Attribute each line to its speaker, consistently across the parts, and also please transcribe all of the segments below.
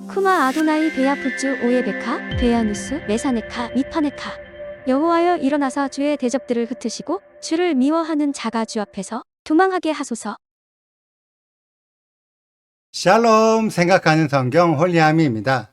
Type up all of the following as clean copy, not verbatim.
Speaker 1: 쿠마 아도나이 베야푸츠 오예베카 베야누스 메사네카 미파네카. 여호와여 일어나사 주의 대적들을 흩으시고 주를 미워하는 자가 주 앞에서 도망하게 하소서.
Speaker 2: 샬롬 생각하는 성경 홀리아미입니다.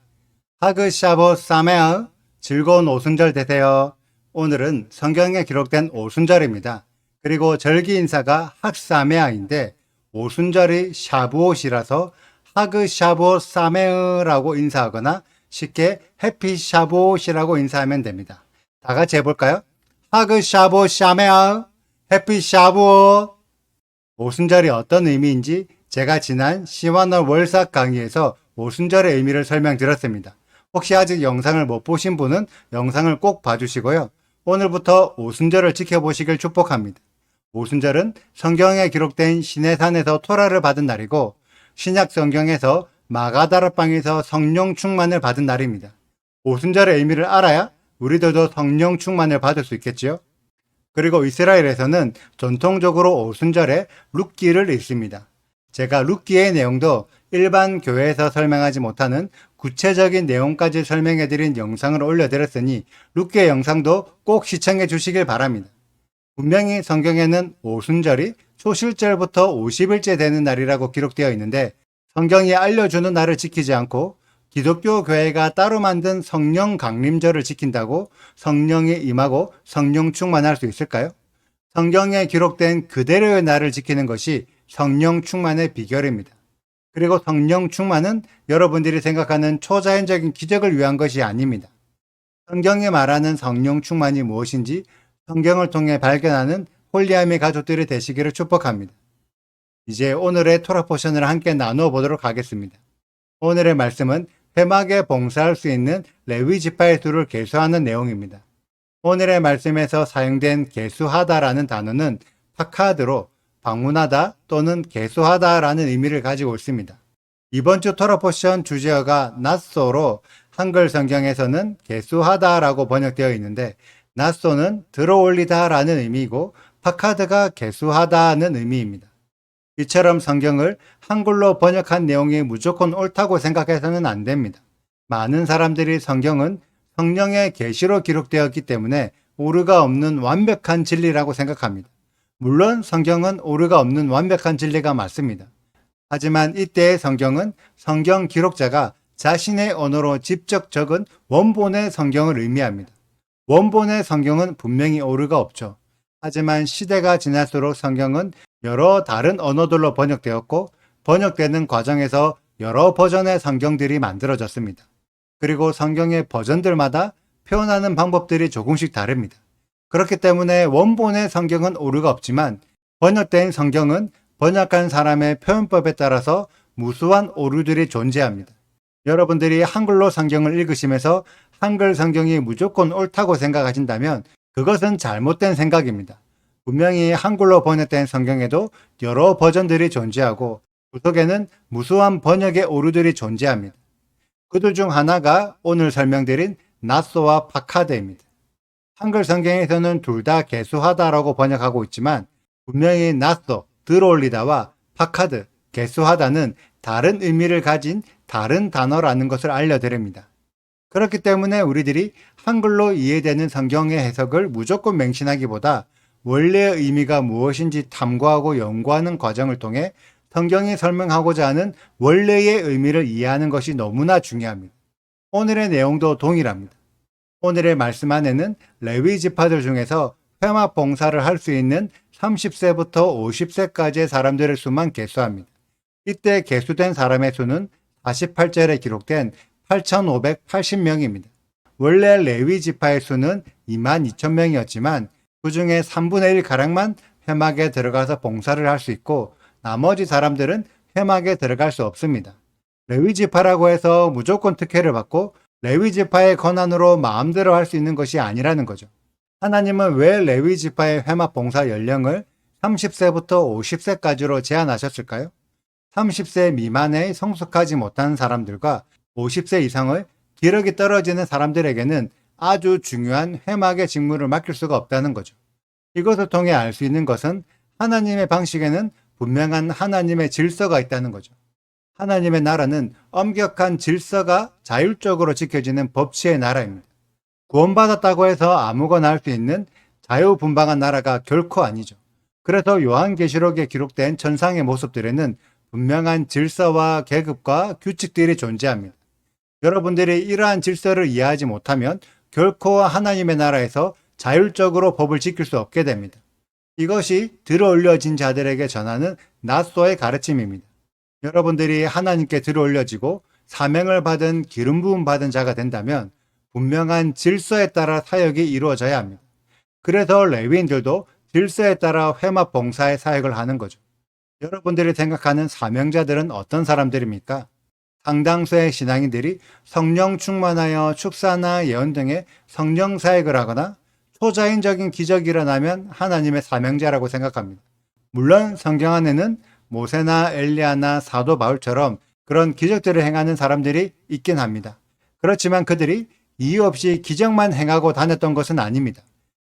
Speaker 2: 하그 샤보 사메아 즐거운 오순절 되세요. 오늘은 성경에 기록된 오순절입니다. 그리고 절기 인사가 학사메아인데 오순절이 샤부옷이라서 하그 샤보 사메으라고 인사하거나 쉽게 해피 샤부옷이라고 인사하면 됩니다. 다 같이 해볼까요? 하그 샤보 샤메아 해피 샤부옷. 오순절이 어떤 의미인지 제가 지난 시완월 월삭 강의에서 오순절의 의미를 설명드렸습니다. 혹시 아직 영상을 못 보신 분은 영상을 꼭 봐주시고요. 오늘부터 오순절을 지켜보시길 축복합니다. 오순절은 성경에 기록된 시내산에서 토라를 받은 날이고 신약 성경에서 마가다라방에서 성령 충만을 받은 날입니다. 오순절의 의미를 알아야 우리들도 성령 충만을 받을 수 있겠지요. 그리고 이스라엘에서는 전통적으로 오순절에 룻기를 읽습니다. 제가 룻기의 내용도 일반 교회에서 설명하지 못하는 구체적인 내용까지 설명해드린 영상을 올려드렸으니 룻기의 영상도 꼭 시청해 주시길 바랍니다. 분명히 성경에는 오순절이 초실절부터 50일째 되는 날이라고 기록되어 있는데 성경이 알려주는 날을 지키지 않고 기독교 교회가 따로 만든 성령 강림절을 지킨다고 성령이 임하고 성령 충만할 수 있을까요? 성경에 기록된 그대로의 날을 지키는 것이 성령 충만의 비결입니다. 그리고 성령 충만은 여러분들이 생각하는 초자연적인 기적을 위한 것이 아닙니다. 성경이 말하는 성령 충만이 무엇인지 성경을 통해 발견하는 홀리아미 가족들이 되시기를 축복합니다. 이제 오늘의 토라 포션을 함께 나누어 보도록 하겠습니다. 오늘의 말씀은 회막에 봉사할 수 있는 레위 지파의 수를 계수하는 내용입니다. 오늘의 말씀에서 사용된 계수하다라는 단어는 파카드로 방문하다 또는 계수하다라는 의미를 가지고 있습니다. 이번 주 토라 포션 주제어가 낫소로 한글 성경에서는 계수하다라고 번역되어 있는데 낫소는 들어올리다라는 의미이고 파카드가 계수하다는 의미입니다. 이처럼 성경을 한글로 번역한 내용이 무조건 옳다고 생각해서는 안 됩니다. 많은 사람들이 성경은 성령의 계시로 기록되었기 때문에 오류가 없는 완벽한 진리라고 생각합니다. 물론 성경은 오류가 없는 완벽한 진리가 맞습니다. 하지만 이때의 성경은 성경 기록자가 자신의 언어로 직접 적은 원본의 성경을 의미합니다. 원본의 성경은 분명히 오류가 없죠. 하지만 시대가 지날수록 성경은 여러 다른 언어들로 번역되었고 번역되는 과정에서 여러 버전의 성경들이 만들어졌습니다. 그리고 성경의 버전들마다 표현하는 방법들이 조금씩 다릅니다. 그렇기 때문에 원본의 성경은 오류가 없지만 번역된 성경은 번역한 사람의 표현법에 따라서 무수한 오류들이 존재합니다. 여러분들이 한글로 성경을 읽으시면서 한글 성경이 무조건 옳다고 생각하신다면 그것은 잘못된 생각입니다. 분명히 한글로 번역된 성경에도 여러 버전들이 존재하고 그 속에는 무수한 번역의 오류들이 존재합니다. 그들 중 하나가 오늘 설명드린 낫소와 파카드입니다. 한글 성경에서는 둘 다 계수하다라고 번역하고 있지만 분명히 낫소, 들어올리다와 파카드, 계수하다는 다른 의미를 가진 다른 단어라는 것을 알려드립니다. 그렇기 때문에 우리들이 한글로 이해되는 성경의 해석을 무조건 맹신하기보다 원래의 의미가 무엇인지 탐구하고 연구하는 과정을 통해 성경이 설명하고자 하는 원래의 의미를 이해하는 것이 너무나 중요합니다. 오늘의 내용도 동일합니다. 오늘의 말씀 안에는 레위 지파들 중에서 회막 봉사를 할 수 있는 30세부터 50세까지의 사람들의 수만 계수합니다. 이때 계수된 사람의 수는 48절에 기록된 8,580명입니다. 원래 레위 지파의 수는 22,000명이었지만 그 중에 3분의 1가량만 회막에 들어가서 봉사를 할 수 있고 나머지 사람들은 회막에 들어갈 수 없습니다. 레위 지파라고 해서 무조건 특혜를 받고 레위 지파의 권한으로 마음대로 할 수 있는 것이 아니라는 거죠. 하나님은 왜 레위 지파의 회막 봉사 연령을 30세부터 50세까지로 제한하셨을까요? 30세 미만의 성숙하지 못한 사람들과 50세 이상의 기력이 떨어지는 사람들에게는 아주 중요한 회막의 직무를 맡길 수가 없다는 거죠. 이것을 통해 알 수 있는 것은 하나님의 방식에는 분명한 하나님의 질서가 있다는 거죠. 하나님의 나라는 엄격한 질서가 자율적으로 지켜지는 법치의 나라입니다. 구원받았다고 해서 아무거나 할 수 있는 자유분방한 나라가 결코 아니죠. 그래서 요한계시록에 기록된 천상의 모습들에는 분명한 질서와 계급과 규칙들이 존재합니다. 여러분들이 이러한 질서를 이해하지 못하면 결코 하나님의 나라에서 자율적으로 법을 지킬 수 없게 됩니다. 이것이 들어올려진 자들에게 전하는 낫소의 가르침입니다. 여러분들이 하나님께 들어올려지고 사명을 받은 기름 부음 받은 자가 된다면 분명한 질서에 따라 사역이 이루어져야 합니다. 그래서 레위인들도 질서에 따라 회막 봉사의 사역을 하는 거죠. 여러분들이 생각하는 사명자들은 어떤 사람들입니까? 상당수의 신앙인들이 성령 충만하여 축사나 예언 등의 성령 사역을 하거나 초자연적인 기적이 일어나면 하나님의 사명자라고 생각합니다. 물론 성경 안에는 모세나 엘리야나 사도 바울처럼 그런 기적들을 행하는 사람들이 있긴 합니다. 그렇지만 그들이 이유 없이 기적만 행하고 다녔던 것은 아닙니다.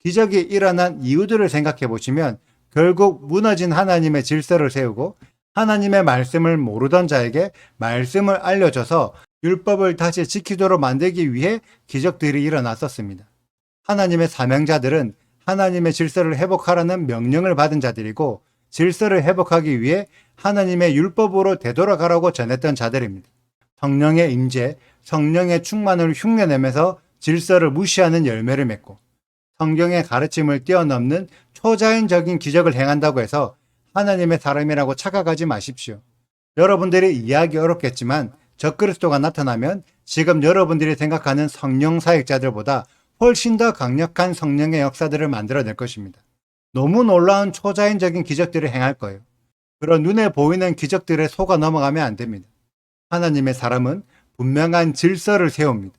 Speaker 2: 기적이 일어난 이유들을 생각해 보시면 결국 무너진 하나님의 질서를 세우고 하나님의 말씀을 모르던 자에게 말씀을 알려줘서 율법을 다시 지키도록 만들기 위해 기적들이 일어났었습니다. 하나님의 사명자들은 하나님의 질서를 회복하라는 명령을 받은 자들이고 질서를 회복하기 위해 하나님의 율법으로 되돌아가라고 전했던 자들입니다. 성령의 임재, 성령의 충만을 흉내내면서 질서를 무시하는 열매를 맺고 성경의 가르침을 뛰어넘는 초자연적인 기적을 행한다고 해서 하나님의 사람이라고 착각하지 마십시오. 여러분들이 이해하기 어렵겠지만 적그리스도가 나타나면 지금 여러분들이 생각하는 성령 사역자들보다 훨씬 더 강력한 성령의 역사들을 만들어낼 것입니다. 너무 놀라운 초자연적인 기적들을 행할 거예요. 그런 눈에 보이는 기적들에 속아 넘어가면 안 됩니다. 하나님의 사람은 분명한 질서를 세웁니다.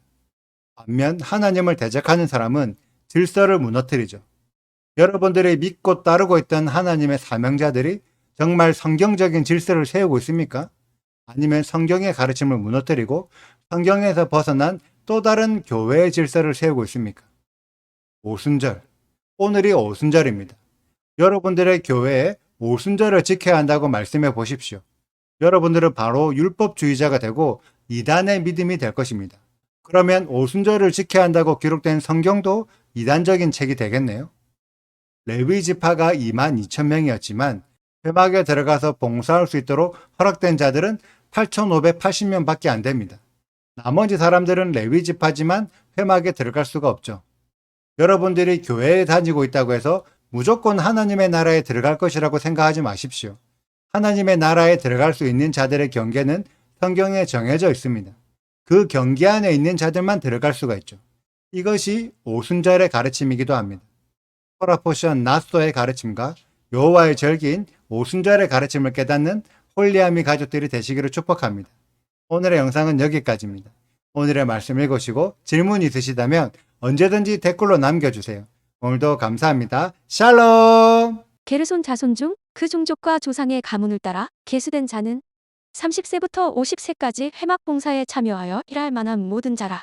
Speaker 2: 반면 하나님을 대적하는 사람은 질서를 무너뜨리죠. 여러분들이 믿고 따르고 있던 하나님의 사명자들이 정말 성경적인 질서를 세우고 있습니까? 아니면 성경의 가르침을 무너뜨리고 성경에서 벗어난 또 다른 교회의 질서를 세우고 있습니까? 오순절. 오늘이 오순절입니다. 여러분들의 교회에 오순절을 지켜야 한다고 말씀해 보십시오. 여러분들은 바로 율법주의자가 되고 이단의 믿음이 될 것입니다. 그러면 오순절을 지켜야 한다고 기록된 성경도 이단적인 책이 되겠네요. 레위 지파가 22,000명이었지만 회막에 들어가서 봉사할 수 있도록 허락된 자들은 8,580명밖에 안 됩니다. 나머지 사람들은 레위 지파지만 회막에 들어갈 수가 없죠. 여러분들이 교회에 다니고 있다고 해서 무조건 하나님의 나라에 들어갈 것이라고 생각하지 마십시오. 하나님의 나라에 들어갈 수 있는 자들의 경계는 성경에 정해져 있습니다. 그 경계 안에 있는 자들만 들어갈 수가 있죠. 이것이 오순절의 가르침이기도 합니다. 토라포션 낫소의 가르침과 여호와의 절기인 오순절의 가르침을 깨닫는 홀리아미 가족들이 되시기를 축복합니다. 오늘의 영상은 여기까지입니다. 오늘의 말씀 읽으시고 질문 있으시다면 언제든지 댓글로 남겨주세요. 오늘도 감사합니다. 샬롬!
Speaker 1: 게르손 자손 중 그 종족과 조상의 가문을 따라 계수된 자는 30세부터 50세까지 회막 봉사에 참여하여 일할 만한 모든 자라.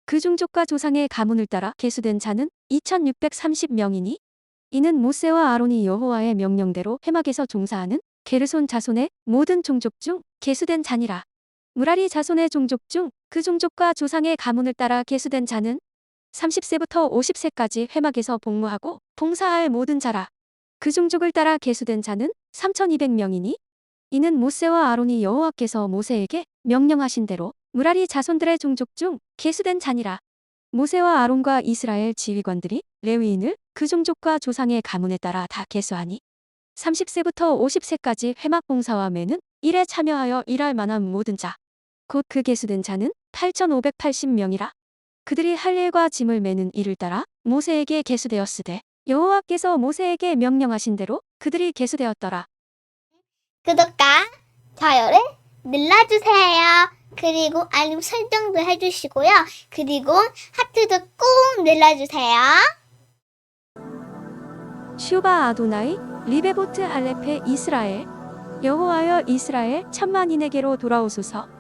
Speaker 1: 그 종족과 조상의 가문을 따라 계수된 자는 2630명이니 이는 모세와 아론이 여호와의 명령대로 회막에서 종사하는 게르손 자손의 모든 종족 중 계수된 자니라. 무라리 자손의 종족 중 그 종족과 조상의 가문을 따라 계수된 자는 30세부터 50세까지 회막에서 복무하고 봉사할 모든 자라. 그 종족을 따라 계수된 자는 3200명이니 이는 모세와 아론이 여호와께서 모세에게 명령하신 대로 무라리 자손들의 종족 중 계수된 자니라. 모세와 아론과 이스라엘 지휘관들이 레위인을 그 종족과 조상의 가문에 따라 다 계수하니 30세부터 50세까지 회막 봉사와 매는 일에 참여하여 일할 만한 모든 자 곧 그 계수된 자는 8580명이라. 그들이 할 일과 짐을 매는 일을 따라 모세에게 계수되었으되 여호와께서 모세에게 명령하신 대로 그들이 계수되었더라.
Speaker 3: 구독과 좋아요를 눌러주세요. 그리고 알림 설정도 해주시고요. 그리고 하트도 꼭 눌러주세요.
Speaker 1: 슈바 아도나이 리베보트 할레페 이스라엘 여호와여 이스라엘 천만인에게로 돌아오소서.